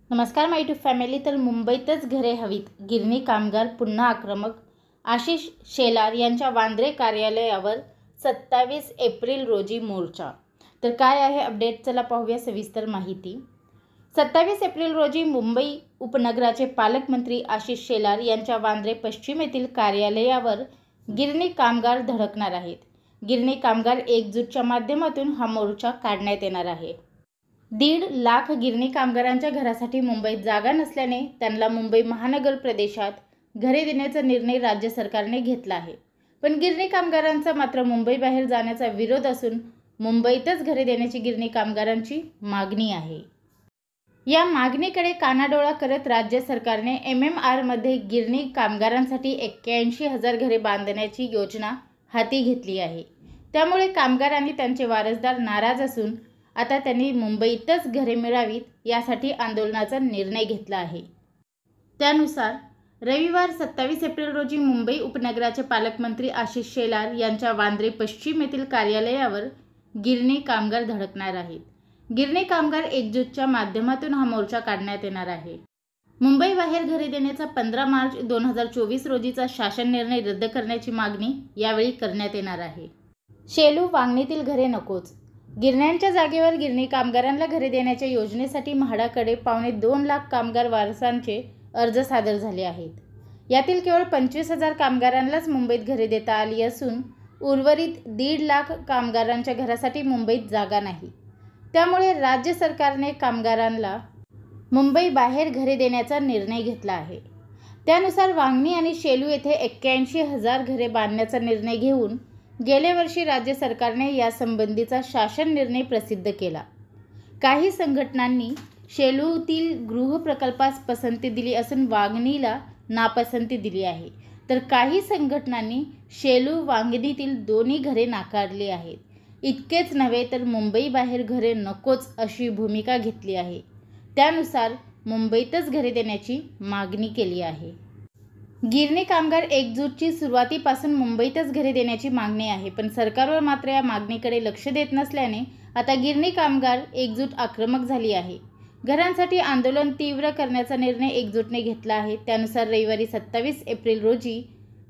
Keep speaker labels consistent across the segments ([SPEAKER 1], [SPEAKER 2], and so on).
[SPEAKER 1] नमस्कार माय YouTube family. तर मुंबईतच घरे हवीत, गिरणी कामगार पुन्हा आक्रमक। आशिष शेलार यांच्या वांद्रे कार्यालयावर 27 एप्रिल रोजी मोर्चा। तर काय आहे अपडेट, चला पाहूया सविस्तर माहिती। 27 एप्रिल रोजी मुंबई उपनगराचे पालकमंत्री आशिष शेलार यांच्या वांद्रे पश्चिम येथील कार्यालयावर गिरणी कामगार धडकणार आहेत। गिरणी कामगार एकजूटच्या माध्यमातून हा मोर्चा काढण्यात येणार आहे। 1.5 लाख गिरणी कामगारांच्या घरासाठी मुंबईत जागा नसल्याने त्यांना मुंबई महानगर प्रदेशात घरे देण्याचा निर्णय राज्य सरकारने घेतला आहे। पण गिरणी कामगारांचा मात्र मुंबई बाहेर जाण्याचा विरोध असून मुंबईतच घरे देण्याची गिरणी कामगारांची मागणी आहे। या मागणीकडे कानाडोळा करत राज्य सरकारने MMR मध्ये गिरणी कामगारांसाठी 81,000 घरे बांधण्याची योजना हाती घेतली आहे। त्यामुळे कामगार आणि त्यांचे वारसदार नाराज असून आता त्यांनी मुंबईतच घरे मिळावीत यासाठी आंदोलनाचा निर्णय घेतला आहे। त्यानुसार रविवार 27 एप्रिल रोजी मुंबई उपनगराचे पालकमंत्री आशिष शेलार यांच्या वांद्रे पश्चिम येथील कार्यालयावर गिरणी कामगार धडकणार आहेत। गिरणी कामगार एकजूटच्या माध्यमातून हा मोर्चा काढण्यात येणार आहे। मुंबई बाहेर घरे देण्याचा 15 मार्च 2024 रोजीचा शासन निर्णय रद्द करण्याची मागणी यावेळी करण्यात येणार आहे। शेलू वांगणीतील घरे नकोच। गिरण्यांच्या जागेवर गिरणी कामगारांना घरे देण्याच्या योजनेसाठी म्हाडाकडे 2.25 लाख कामगार वारसांचे अर्ज सादर झाले आहेत। यातील केवळ 25,000 कामगारांनाच मुंबईत घरे देता आली असून उर्वरित 1.5 लाख कामगारांच्या घरासाठी मुंबईत जागा नाही। त्यामुळे राज्य सरकारने कामगारांना मुंबई बाहेर घरे देण्याचा निर्णय घेतला आहे। त्यानुसार वांगणी आणि शेलू येथे 81,000 घरे बांधण्याचा निर्णय घेऊन गेल्या वर्षी राज्य सरकारने यासंबंधीचा शासन निर्णय प्रसिद्ध केला। काही संघटनांनी शेलूतील गृहप्रकल्पास पसंती दिली असून वांगणीला नापसंती दिली आहे, तर काही संघटनांनी शेलू वांगणीतील दोन्ही घरे नाकारली आहेत। इतकेच नव्हे तर मुंबई बाहेर घरे नकोच अशी भूमिका घेतली आहे। त्यानुसार मुंबईतच घरे देण्याची मागणी केली आहे। गिरणी कामगार एकजूटची सुरुवातीपासून मुंबईतच घरे देण्याची मागणी आहे, पण सरकारवर मात्र या मागणीकडे लक्ष देत नसल्याने आता गिरणी कामगार एकजूट आक्रमक झाली आहे। घरांसाठी आंदोलन तीव्र करण्याचा निर्णय एकजूटने घेतला आहे। त्यानुसार रविवारी 27 एप्रिल रोजी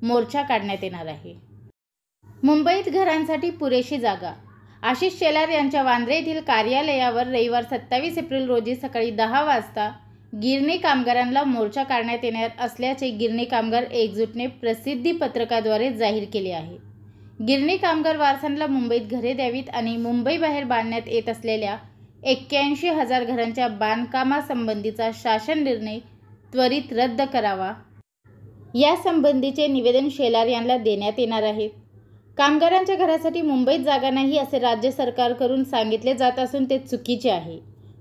[SPEAKER 1] मोर्चा काढण्यात येणार आहे। मुंबईत घरांसाठी पुरेशी जागा। आशिष शेलार यांच्या वांद्रे येथील कार्यालयावर रविवार 27 एप्रिल रोजी सकाळी 10 वाजता गिरणी कामगारांना मोर्चा काढण्यात येणार असल्याचे गिरणी कामगार एकजूटने प्रसिद्धी पत्रकाद्वारे जाहीर केले आहे। गिरणी कामगार वारसांना मुंबईत घरे द्यावीत आणि मुंबई बाहेर बांधण्यात येत असलेल्या 81,000 घरांच्या बांधकामासंबंधीचा शासन निर्णय त्वरित रद्द करावा यासंबंधीचे निवेदन शेलार यांना देण्यात येणार आहे। कामगारांच्या घरासाठी मुंबईत जागा नाही असे राज्य सरकारकडून सांगितले जात असून ते चुकीचे आहे।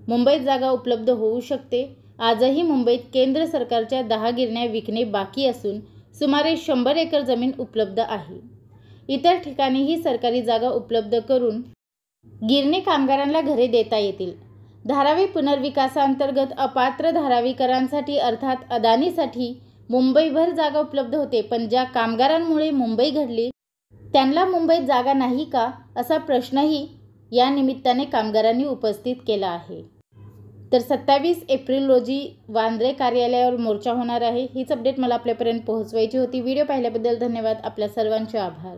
[SPEAKER 1] मुंबईत जागा उपलब्ध होऊ शकते। आजही मुंबईत केंद्र सरकारच्या 10 गिरण्या विकणे बाकी असून सुमारे 100 एकर जमीन उपलब्ध आहे। इतर ठिकाणीही सरकारी जागा उपलब्ध करून गिरणी कामगारांना घरे देता येतील। धारावी पुनर्विकासाअंतर्गत अपात्र धारावीकरांसाठी अर्थात अदानीसाठी मुंबईभर जागा उपलब्ध होते, पण ज्या कामगारांमुळे मुंबई घडली त्यांना मुंबईत जागा नाही का असा प्रश्नही या निमित्ताने कामगारांनी उपस्थित केला आहे। तर 27 एप्रिल रोजी वांद्रे कार्यालयावर मोर्चा होणार आहे। हीच अपडेट मला आपल्यापर्यंत पोहोचवायची होती। व्हिडिओ पाहिल्याबद्दल धन्यवाद। आपल्या सर्वांचे आभार।